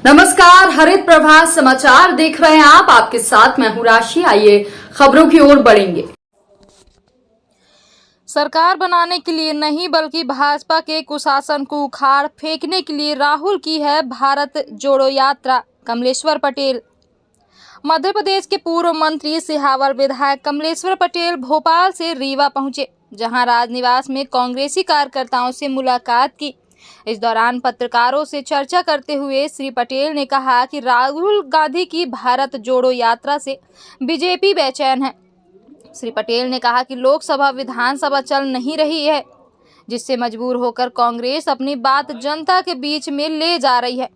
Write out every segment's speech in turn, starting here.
नमस्कार, हरित प्रभात समाचार देख रहे हैं आप। आपके साथ मैं हूं राशि। आइए खबरों की ओर बढ़ेंगे। सरकार बनाने के लिए नहीं बल्कि भाजपा के कुशासन को उखाड़ फेंकने के लिए राहुल की है भारत जोड़ो यात्रा। कमलेश्वर पटेल। मध्य प्रदेश के पूर्व मंत्री सिहावर विधायक कमलेश्वर पटेल भोपाल से रीवा पहुंचे, जहां राजनिवास में कांग्रेसी कार्यकर्ताओं से मुलाकात की। इस दौरान पत्रकारों से चर्चा करते हुए श्री पटेल ने कहा कि राहुल गांधी की भारत जोड़ो यात्रा से बीजेपी बेचैन है। श्री पटेल ने कहा कि लोकसभा विधानसभा चल नहीं रही है, जिससे मजबूर होकर कांग्रेस अपनी बात जनता के बीच में ले जा रही है।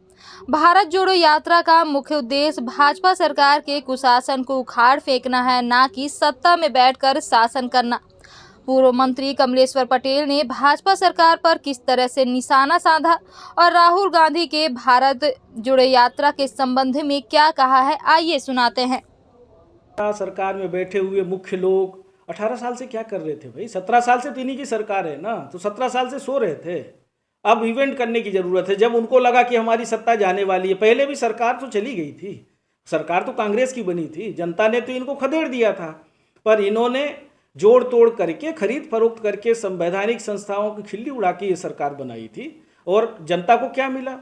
भारत जोड़ो यात्रा का मुख्य उद्देश्य भाजपा सरकार के कुशासन को उखाड़ फेंकना है, ना कि सत्ता में बैठकर शासन करना। पूर्व मंत्री कमलेश्वर पटेल ने भाजपा सरकार पर किस तरह से निशाना साधा और राहुल गांधी के भारत जोड़ो यात्रा के संबंध में क्या कहा है, आइए सुनाते हैं। सरकार में बैठे हुए मुख्य लोग 18 साल से क्या कर रहे थे भाई? 17 साल से तो इन्हीं की सरकार है ना, तो 17 साल से सो रहे थे। अब इवेंट करने की ज़रूरत है। जब उनको लगा कि हमारी सत्ता जाने वाली है, पहले भी सरकार तो चली गई थी, सरकार तो कांग्रेस की बनी थी, जनता ने तो इनको खदेड़ दिया था, पर इन्होंने जोड़ तोड़ करके खरीद फरोख्त करके संवैधानिक संस्थाओं की खिल्ली उड़ा के ये सरकार बनाई थी। और जनता को क्या मिला?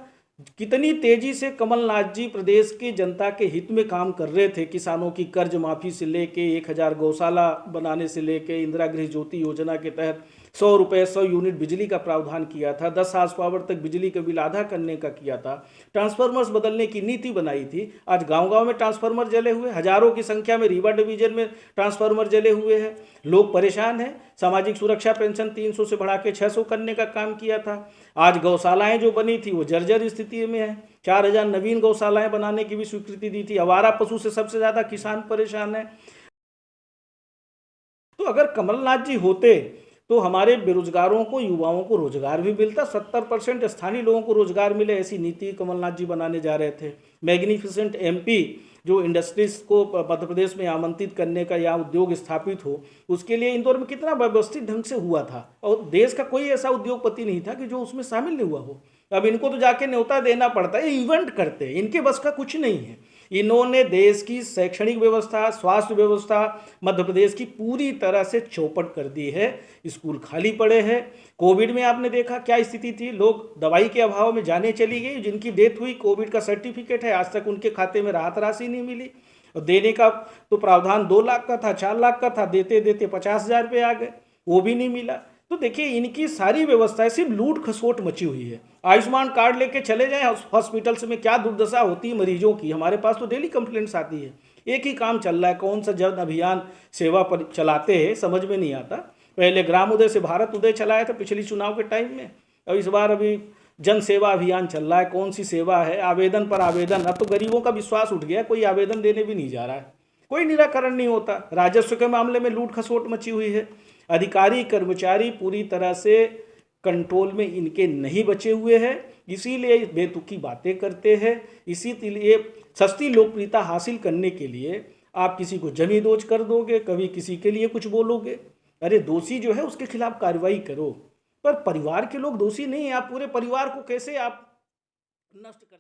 कितनी तेजी से कमलनाथ जी प्रदेश की जनता के हित में काम कर रहे थे। किसानों की कर्ज माफ़ी से लेके 1000 गौशाला बनाने से लेके इंदिरा गृह ज्योति योजना के तहत 100 रुपये 100 यूनिट बिजली का प्रावधान किया था। 10 हाउस पावर तक बिजली का बिल आधा करने का किया था। ट्रांसफार्मर्स बदलने की नीति बनाई थी। आज गांव-गांव में ट्रांसफार्मर जले हुए, हजारों की संख्या में रीवा डिवीजन में ट्रांसफार्मर जले हुए हैं। लोग परेशान हैं। सामाजिक सुरक्षा पेंशन 300 से बढ़ा के 600 करने का काम किया था। आज गौशालाएं जो बनी थी वो जर्जर स्थिति में है। 4000 नवीन गौशालाएं बनाने की भी स्वीकृति दी थी। आवारा पशु से सबसे ज़्यादा किसान परेशान है। तो अगर कमलनाथ जी होते तो हमारे बेरोजगारों को, युवाओं को रोजगार भी मिलता। 70% स्थानीय लोगों को रोजगार मिले, ऐसी नीति कमलनाथ जी बनाने जा रहे थे। मैग्निफिसेंट एमपी जो इंडस्ट्रीज को मध्य प्रदेश में आमंत्रित करने का या उद्योग स्थापित हो, उसके लिए इंदौर में कितना व्यवस्थित ढंग से हुआ था, और देश का कोई ऐसा उद्योगपति नहीं था कि जो उसमें शामिल नहीं हुआ हो। अब इनको तो जाके न्योता देना पड़ता है, इवेंट करते हैं, इनके बस का कुछ नहीं है। इन्होंने देश की शैक्षणिक व्यवस्था, स्वास्थ्य व्यवस्था मध्य प्रदेश की पूरी तरह से चौपट कर दी है। स्कूल खाली पड़े हैं। कोविड में आपने देखा क्या स्थिति थी, लोग दवाई के अभाव में जाने चली गई। जिनकी डेथ हुई, कोविड का सर्टिफिकेट है, आज तक उनके खाते में राहत राशि नहीं मिली। और देने का तो प्रावधान 2 लाख का था, 4 लाख का था, देते देते 50,000 रुपये आ गए, वो भी नहीं मिला। तो देखिए, इनकी सारी व्यवस्थाएं सिर्फ लूट खसोट मची हुई है। आयुष्मान कार्ड लेके चले जाएं हॉस्पिटल्स में, क्या दुर्दशा होती है मरीजों की। हमारे पास तो डेली कंप्लेंट्स आती है। एक ही काम चल रहा है, कौन सा जन अभियान सेवा पर चलाते हैं समझ में नहीं आता। पहले ग्राम उदय से भारत उदय चलाया था पिछली चुनाव के टाइम में, और इस बार अभी जन सेवा अभियान चल रहा है। कौन सी सेवा है? आवेदन पर आवेदन। अब तो गरीबों का विश्वास उठ गया, कोई आवेदन देने भी नहीं जा रहा है, कोई निराकरण नहीं होता। राजस्व के मामले में लूट खसोट मची हुई है। अधिकारी कर्मचारी पूरी तरह से कंट्रोल में इनके नहीं बचे हुए हैं, इसीलिए बेतुकी बातें करते हैं। इसीलिए सस्ती लोकप्रियता हासिल करने के लिए आप किसी को जमींदोज कर दोगे, कभी किसी के लिए कुछ बोलोगे। अरे दोषी जो है उसके खिलाफ कार्रवाई करो, पर परिवार के लोग दोषी नहीं है। आप पूरे परिवार को कैसे आप नष्ट कर